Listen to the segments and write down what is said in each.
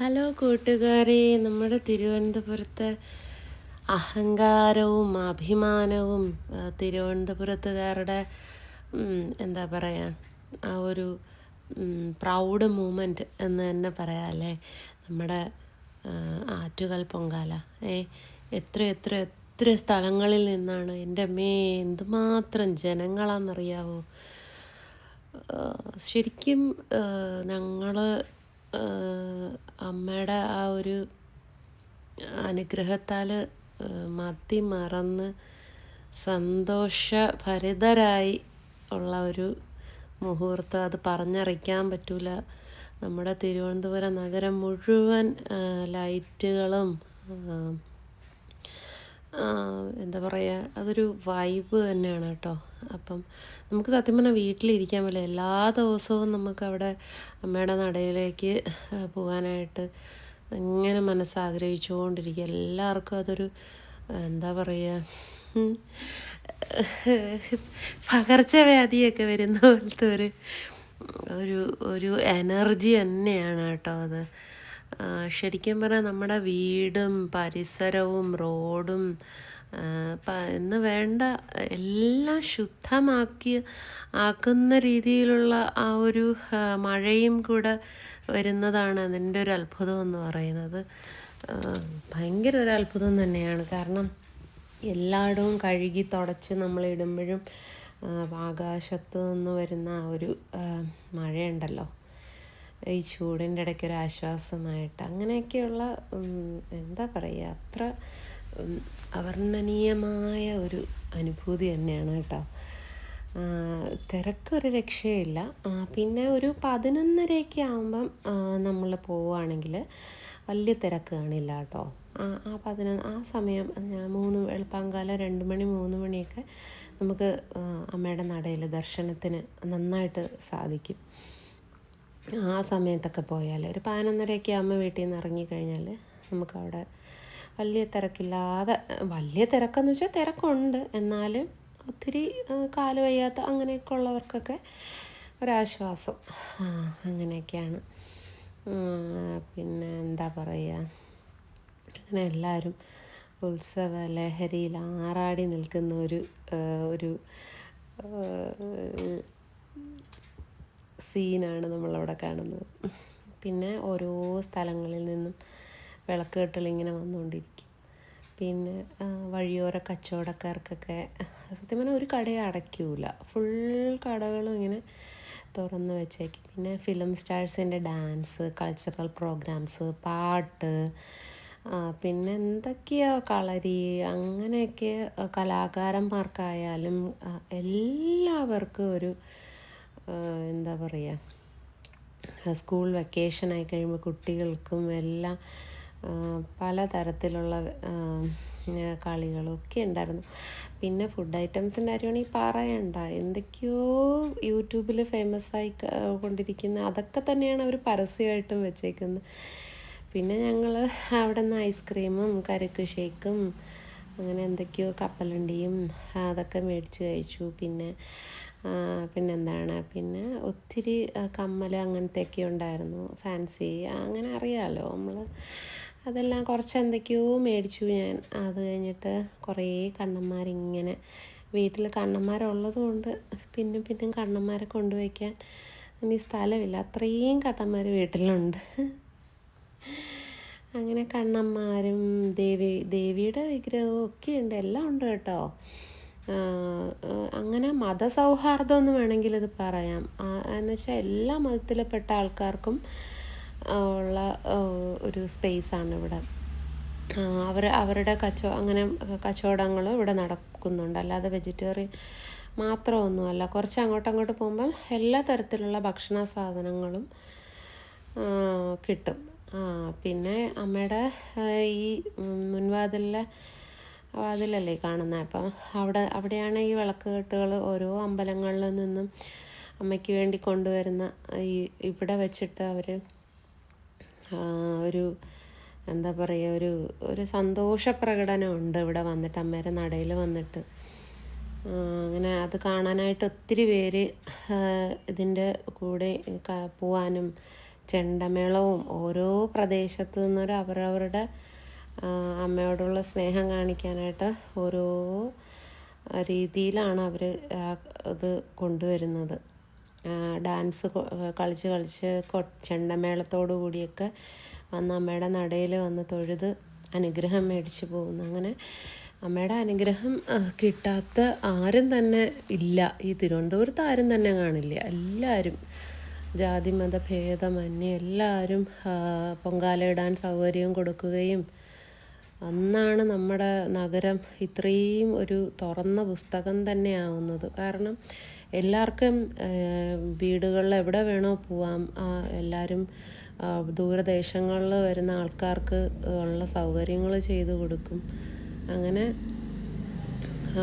Hello കൂട്ടുകാരെ, നമ്മുടെ തിരുവനന്തപുരത്തെ അഹങ്കാരവും അഭിമാനവും തിരുവനന്തപുരത്തുകാരുടെ എന്താ പറയുക, ആ ഒരു പ്രൗഡ് മൂമെൻറ്റ് എന്ന് തന്നെ പറയാമല്ലേ. നമ്മുടെ ആറ്റുകാൽ പൊങ്കാല എത്ര എത്ര എത്ര സ്ഥലങ്ങളിൽ നിന്നാണ്. എൻ്റെ അമ്മേ, എന്തുമാത്രം ജനങ്ങളാണെന്നറിയാവോ. ശരിക്കും ഞങ്ങൾ അമ്മയുടെ ആ ഒരു അനുഗ്രഹത്താൽ മറന്ന് സന്തോഷഭരിതരായി ഉള്ള ഒരു മുഹൂർത്തം. അത് പറഞ്ഞറിയിക്കാൻ പറ്റില്ല. നമ്മുടെ തിരുവനന്തപുരം നഗരം മുഴുവൻ ലൈറ്റുകളും എന്താ പറയുക, അതൊരു വൈബ് തന്നെയാണ് കേട്ടോ. അപ്പം നമുക്ക് സത്യം പറഞ്ഞാൽ വീട്ടിലിരിക്കാൻ പറ്റില്ല. എല്ലാ ദിവസവും നമുക്കവിടെ അമ്മയുടെ നടയിലേക്ക് പോകാനായിട്ട് ഇങ്ങനെ മനസ്സാഗ്രഹിച്ചുകൊണ്ടിരിക്കുക. എല്ലാവർക്കും അതൊരു എന്താ പറയുക, പകർച്ചവ്യാധിയൊക്കെ വരുന്ന പോലത്തെ ഒരു ഒരു ഒരു എനർജി തന്നെയാണ് കേട്ടോ അത്. ശരിക്കും പറഞ്ഞാൽ നമ്മുടെ വീടും പരിസരവും റോഡും എന്ന് വേണ്ട എല്ലാം ആക്കുന്ന രീതിയിലുള്ള ആ ഒരു മഴയും കൂടെ വരുന്നതാണ് അതിൻ്റെ ഒരു അത്ഭുതം എന്ന് പറയുന്നത്. ഭയങ്കര ഒരു അത്ഭുതം തന്നെയാണ്. കാരണം എല്ലായിടവും കഴുകി തുടച്ച് നമ്മളിടുമ്പോഴും ആകാശത്ത് നിന്ന് വരുന്ന ആ ഒരു മഴയുണ്ടല്ലോ, ഈ ചൂടിൻ്റെ ഇടയ്ക്ക് ഒരു ആശ്വാസമായിട്ട് അങ്ങനെയൊക്കെയുള്ള എന്താ പറയുക, അത്ര അവർണ്ണനീയമായ ഒരു അനുഭൂതി തന്നെയാണ് കേട്ടോ. തിരക്കൊരു രക്ഷയില്ല. പിന്നെ ഒരു 11:30 ആകുമ്പം നമ്മൾ പോവുകയാണെങ്കിൽ വലിയ തിരക്ക് കാണില്ല കേട്ടോ. ആ സമയം വെളുപ്പാങ്കാലം 2 മണി 3 മണിയൊക്കെ നമുക്ക് അമ്മയുടെ നടയിൽ ദർശനത്തിന് നന്നായിട്ട് സാധിക്കും. ആ സമയത്തൊക്കെ പോയാൽ ഒരു 11:30 ആകുമ്പോൾ വീട്ടിൽ നിന്ന് ഇറങ്ങിക്കഴിഞ്ഞാൽ നമുക്കവിടെ വലിയ തിരക്കില്ലാതെ, വലിയ തിരക്കെന്ന് വെച്ചാൽ തിരക്കുണ്ട്, എന്നാലും ഒത്തിരി കാല് വയ്യാത്ത അങ്ങനെയൊക്കെ ഉള്ളവർക്കൊക്കെ ഒരാശ്വാസം. അങ്ങനെയൊക്കെയാണ്. പിന്നെ എന്താ പറയുക, അങ്ങനെ എല്ലാവരും ഉത്സവ ലഹരിയിൽ ആറാടി നിൽക്കുന്ന ഒരു സീനാണ് നമ്മളവിടെ കാണുന്നത്. പിന്നെ ഓരോ സ്ഥലങ്ങളിൽ നിന്നും വിളക്കുകെട്ടുകളിങ്ങനെ വന്നുകൊണ്ടിരിക്കും. പിന്നെ വഴിയോര കച്ചവടക്കാർക്കൊക്കെ സത്യം പറഞ്ഞാൽ ഒരു കടയും അടയ്ക്കില്ല. ഫുൾ കടകളും ഇങ്ങനെ തുറന്ന് വെച്ചേക്കും. പിന്നെ ഫിലിം സ്റ്റാർസിൻ്റെ ഡാൻസ്, കൾച്ചറൽ പ്രോഗ്രാംസ്, പാട്ട്, പിന്നെ എന്തൊക്കെയോ കളരി, അങ്ങനെയൊക്കെ കലാകാരന്മാർക്കായാലും എല്ലാവർക്കും ഒരു എന്താ പറയുക, സ്കൂൾ വെക്കേഷനായി കഴിയുമ്പോൾ കുട്ടികൾക്കും എല്ലാം പലതരത്തിലുള്ള കളികളൊക്കെ ഉണ്ടായിരുന്നു. പിന്നെ ഫുഡ് ഐറ്റംസിൻ്റെ കാര്യമാണെങ്കിൽ പറയണ്ട, എന്തൊക്കെയോ യൂട്യൂബിൽ ഫേമസായി കൊണ്ടിരിക്കുന്ന അതൊക്കെ തന്നെയാണ് അവർ പരസ്യമായിട്ടും വെച്ചേക്കുന്നത്. പിന്നെ ഞങ്ങൾ അവിടെ നിന്ന് ഐസ്ക്രീമും കരക്ക് ഷേക്കും അങ്ങനെ എന്തൊക്കെയോ കപ്പലണ്ടിയും അതൊക്കെ മേടിച്ച് കഴിച്ചു. പിന്നെന്താണ്, പിന്നെ ഒത്തിരി കമ്മൽ അങ്ങനത്തെയൊക്കെ ഉണ്ടായിരുന്നു, ഫാൻസി, അങ്ങനെ അറിയാമല്ലോ നമ്മൾ. അതെല്ലാം കുറച്ച് എന്തൊക്കെയോ മേടിച്ചു ഞാൻ. അത് കഴിഞ്ഞിട്ട് കുറേ കണ്ണന്മാരിങ്ങനെ, വീട്ടിൽ കണ്ണന്മാരുള്ളത് കൊണ്ട് പിന്നും കണ്ണന്മാരെ കൊണ്ടുവയ്ക്കാൻ ഇനി സ്ഥലമില്ല, അത്രയും കണ്ണന്മാർ വീട്ടിലുണ്ട്. അങ്ങനെ കണ്ണന്മാരും ദേവിയുടെ വിഗ്രഹവും ഒക്കെ ഉണ്ട്, എല്ലാം ഉണ്ട് കേട്ടോ. അങ്ങനെ മതസൗഹാർദ്ദം എന്ന് വേണമെങ്കിൽ ഇത് പറയാം. എന്നുവെച്ചാൽ എല്ലാ മതത്തിൽപ്പെട്ട ആൾക്കാർക്കും ഉള്ള ഒരു സ്പേസാണ് ഇവിടെ. അവരുടെ അങ്ങനെ കച്ചവടങ്ങൾ ഇവിടെ നടക്കുന്നുണ്ട്. അല്ലാതെ വെജിറ്റേറിയൻ മാത്രമൊന്നുമല്ല. കുറച്ച് അങ്ങോട്ട് പോകുമ്പോൾ എല്ലാ തരത്തിലുള്ള ഭക്ഷണ സാധനങ്ങളും കിട്ടും. പിന്നെ അമ്മയുടെ ഈ വാതിലല്ലേ കാണുന്നത്. അപ്പം അവിടെയാണ് ഈ വിളക്കുകെട്ടുകൾ ഓരോ അമ്പലങ്ങളിൽ നിന്നും അമ്മയ്ക്ക് വേണ്ടി കൊണ്ടുവരുന്ന ഇവിടെ വെച്ചിട്ട് അവർ ഒരു എന്താ പറയുക, ഒരു സന്തോഷ പ്രകടനമുണ്ട് ഇവിടെ വന്നിട്ട്, അമ്മയുടെ നടയിൽ വന്നിട്ട്. അങ്ങനെ അത് കാണാനായിട്ട് ഒത്തിരി പേര് ഇതിൻ്റെ കൂടെ പോവാനും ചെണ്ടമേളവും ഓരോ പ്രദേശത്തു നിന്നൊരു അവരവരുടെ അമ്മയോടുള്ള സ്നേഹം കാണിക്കാനായിട്ട് ഓരോ രീതിയിലാണ് അവർ ഇത് കൊണ്ടുവരുന്നത്. ഡാൻസ് കളിച്ച് കളിച്ച് ചെണ്ടമേളത്തോടു കൂടിയൊക്കെ വന്ന് അമ്മയുടെ നടയിൽ വന്ന് തൊഴുത് അനുഗ്രഹം മേടിച്ച് പോകുന്നു. അങ്ങനെ അമ്മയുടെ അനുഗ്രഹം കിട്ടാത്ത ആരും തന്നെ ഇല്ല. ഈ തിരുവനന്തപുരത്ത് ആരും തന്നെ കാണില്ല. എല്ലാവരും ജാതി മത ഭേദമന്യേ എല്ലാവരും പൊങ്കാലയിടാൻ സൗകര്യം കൊടുക്കുകയും അന്നാണ് നമ്മുടെ നഗരം ഇത്രയും ഒരു തുറന്ന പുസ്തകം തന്നെയാവുന്നത്. കാരണം എല്ലാവർക്കും വീടുകളിൽ എവിടെ വേണോ പോവാം. എല്ലാവരും ദൂരദേശങ്ങളിൽ വരുന്ന ആൾക്കാർക്ക് ഉള്ള സൗകര്യങ്ങൾ ചെയ്തു കൊടുക്കും.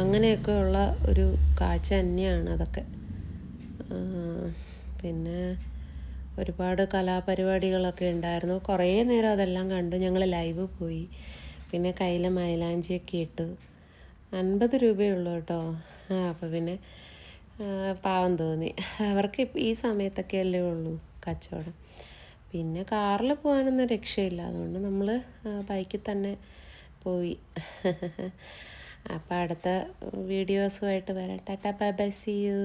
അങ്ങനെയൊക്കെയുള്ള ഒരു കാഴ്ച തന്നെയാണ് അതൊക്കെ. പിന്നെ ഒരുപാട് കലാപരിപാടികളൊക്കെ ഉണ്ടായിരുന്നു. കുറേ നേരം അതെല്ലാം കണ്ടു. ഞങ്ങൾ ലൈവ് പോയി. പിന്നെ കയ്യിൽ മൈലാഞ്ചിയൊക്കെ ഇട്ടു. 50 രൂപയുള്ളൂ കേട്ടോ. അപ്പോൾ പിന്നെ പാവം തോന്നി. അവർക്ക് ഈ സമയത്തൊക്കെ അല്ലേ ഉള്ളൂ കച്ചവടം. പിന്നെ കാറിൽ പോകാനൊന്നും രക്ഷയില്ല. അതുകൊണ്ട് നമ്മൾ ബൈക്കിൽ തന്നെ പോയി. അപ്പോൾ അടുത്ത വീഡിയോസുമായിട്ട് വരാം. Tata bye bye, see U.